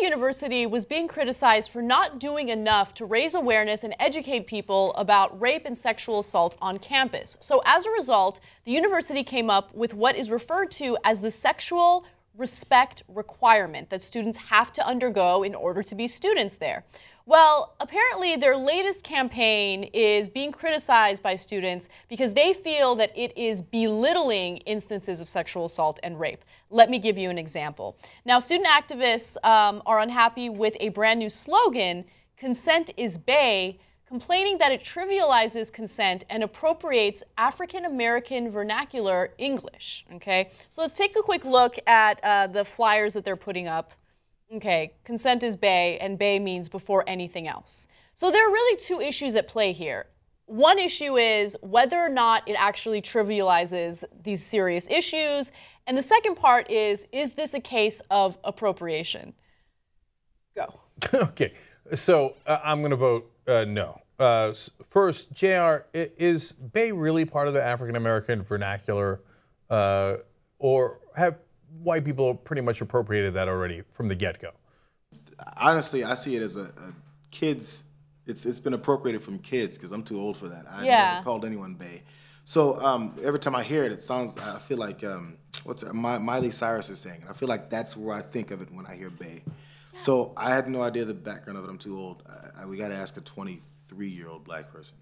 University was being criticized for not doing enough to raise awareness and educate people about rape and sexual assault on campus. So as a result, the university came up with what is referred to as the sexual respect requirement that students have to undergo in order to be students there. Well, apparently their latest campaign is being criticized by students because they feel that it is belittling instances of sexual assault and rape. Let me give you an example. Now, student activists are unhappy with a brand new slogan, "Consent is bae," complaining that it trivializes consent and appropriates African American Vernacular English. Okay, so let's take a quick look at the flyers that they're putting up. Okay, consent is bae, and bae means before anything else. So there are really two issues at play here. One issue is whether or not it actually trivializes these serious issues, and the second part is this a case of appropriation? Go. Okay, so I'm going to vote no. First, JR, is bae really part of the African American vernacular, or have white people pretty much appropriated that already from the get-go? Honestly, I see it as a kids. It's been appropriated from kids because I'm too old for that. I never called anyone bae. So every time I hear it, it sounds. I feel like Miley Cyrus is saying it. I feel like that's where I think of it when I hear bae. Yeah. So I had no idea the background of it. I'm too old. We got to ask a 23-year-old black person.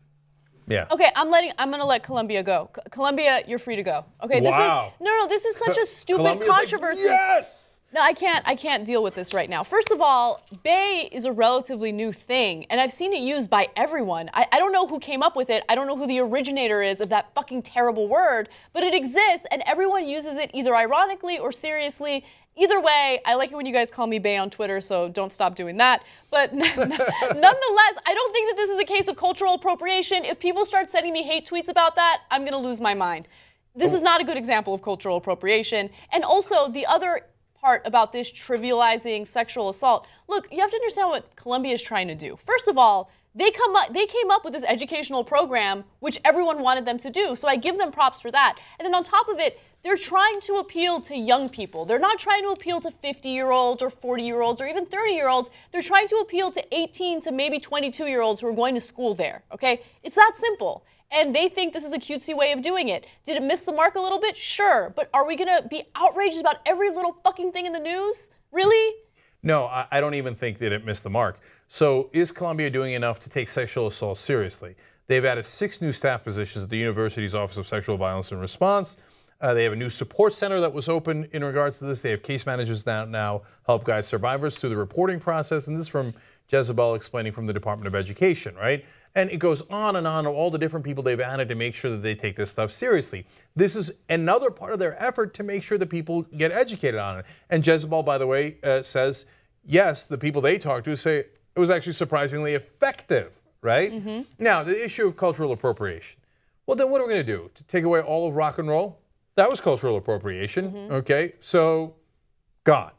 Yeah. Okay, I'm gonna let Columbia go. Columbia, you're free to go. Okay. Wow. This is such a stupid Columbia's controversy. Like, yes! No, I can't deal with this right now. First of all, bae is a relatively new thing, and I've seen it used by everyone. I don't know who came up with it. I don't know who the originator is of that fucking terrible word, but it exists, and everyone uses it either ironically or seriously. Either way, I like it when you guys call me bae on Twitter, so don't stop doing that. But nonetheless, I don't think that this is a case of cultural appropriation. If people start sending me hate tweets about that, I'm going to lose my mind. This is not a good example of cultural appropriation. And also, the other part about this trivializing sexual assault, look, you have to understand what Columbia is trying to do. First of all, they came up with this educational program, which everyone wanted them to do, so I give them props for that. And then on top of it, they're trying to appeal to young people. They're not trying to appeal to 50-year-olds or 40-year-olds or even 30-year-olds. They're trying to appeal to 18 to maybe 22-year-olds who are going to school there, okay? It's that simple. And they think this is a cutesy way of doing it. Did it miss the mark a little bit? Sure. But are we going to be outraged about every little fucking thing in the news? Really? No, I don't even think that it missed the mark. So is Columbia doing enough to take sexual assault seriously? They've added 6 new staff positions at the university's Office of Sexual Violence and Response. They have a new support center that was open in regards to this. They have case managers now help guide survivors through the reporting process. And this is from Jezebel explaining from the Department of Education, right? And it goes on, all the different people they've added to make sure that they take this stuff seriously. This is another part of their effort to make sure that people get educated on it. And Jezebel, by the way, says, yes, the people they talked to say it was actually surprisingly effective, right? Mm-hmm. Now, the issue of cultural appropriation. Well, then what are we going to do? To take away all of rock and roll? That was cultural appropriation, okay? So, gone.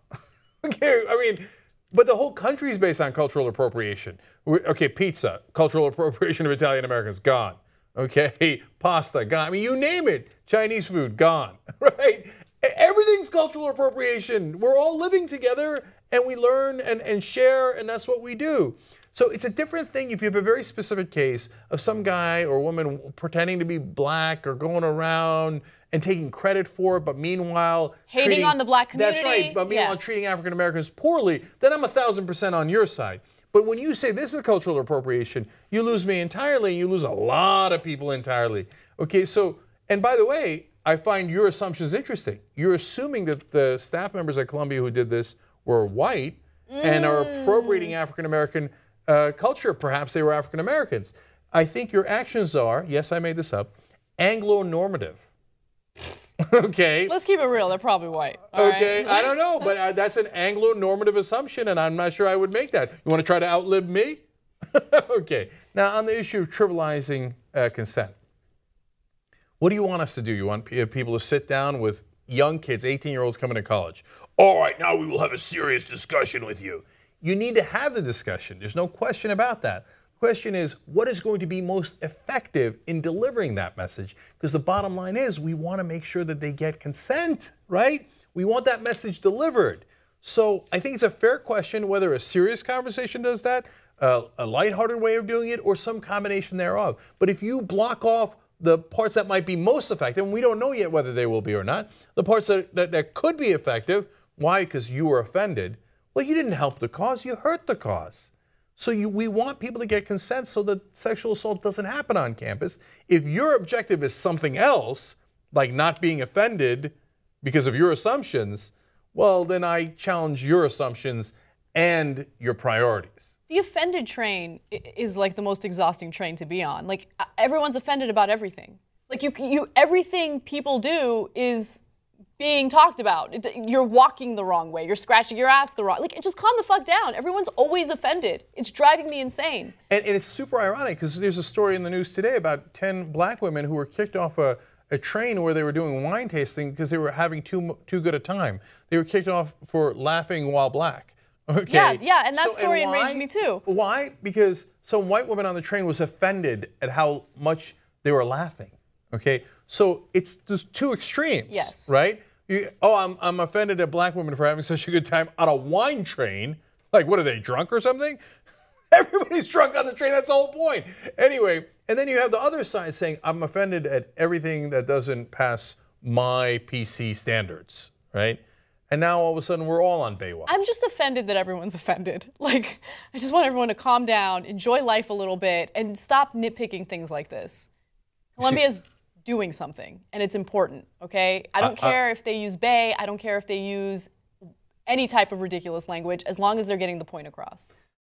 Okay, I mean, but the whole country is based on cultural appropriation. Okay, pizza, cultural appropriation of Italian Americans, gone. Okay, pasta, gone. I mean, you name it. Chinese food, gone, right? Everything's cultural appropriation. We're all living together, and we learn and share, and that's what we do. So it's a different thing if you have a very specific case of some guy or woman pretending to be black or going around and taking credit for it, but meanwhile hating on the black community. That's right, but meanwhile treating African Americans poorly, then I'm 1,000% on your side. But when you say this is cultural appropriation, you lose me entirely, and you lose a lot of people entirely. Okay, so, and by the way, I find your assumptions interesting. You're assuming that the staff members at Columbia who did this were white and are appropriating African American culture. Perhaps they were African Americans. I think your actions are, yes, I made this up, Anglo-normative. Okay. Let's keep it real. They're probably white. Okay. I don't know, but that's an Anglo-normative assumption, and I'm not sure I would make that. You want to try to outlive me? Okay. Now, on the issue of trivializing consent, what do you want us to do? You want people to sit down with young kids, 18-year-olds coming to college. All right, now we will have a serious discussion with you. You need to have the discussion. There's no question about that. The question is, what is going to be most effective in delivering that message? Because the bottom line is we want to make sure that they get consent, right? We want that message delivered. So I think it's a fair question whether a serious conversation does that, a lighthearted way of doing it, or some combination thereof. But if you block off the parts that might be most effective, and we don't know yet whether they will be or not, the parts that could be effective, why? Because you were offended. Well, you didn't help the cause, you hurt the cause. So we want people to get consent so that sexual assault doesn't happen on campus. If your objective is something else, like not being offended because of your assumptions, well, then I challenge your assumptions and your priorities. The offended train is like the most exhausting train to be on. Like, everyone's offended about everything. Like, everything people do is being talked about. You're walking the wrong way. You're scratching your ass the wrong. Like, just calm the fuck down. Everyone's always offended. It's driving me insane. And it's super ironic because there's a story in the news today about 10 black women who were kicked off a train where they were doing wine tasting because they were having too good a time. They were kicked off for laughing while black. Okay. Yeah, and that story enraged me too. Why? Because some white woman on the train was offended at how much they were laughing. Okay, so there's two extremes. Yes. Right? I'm offended at black women for having such a good time on a wine train. Like, what are they, drunk or something? Everybody's drunk on the train. That's the whole point. Anyway, and then you have the other side saying, I'm offended at everything that doesn't pass my PC standards. Right? And now all of a sudden we're all on Baywatch. I'm just offended that everyone's offended. Like, I just want everyone to calm down, enjoy life a little bit, and stop nitpicking things like this. Columbia's doing something, and it's important, okay? I don't care if they use bay, I don't care if they use any type of ridiculous language, as long as they're getting the point across.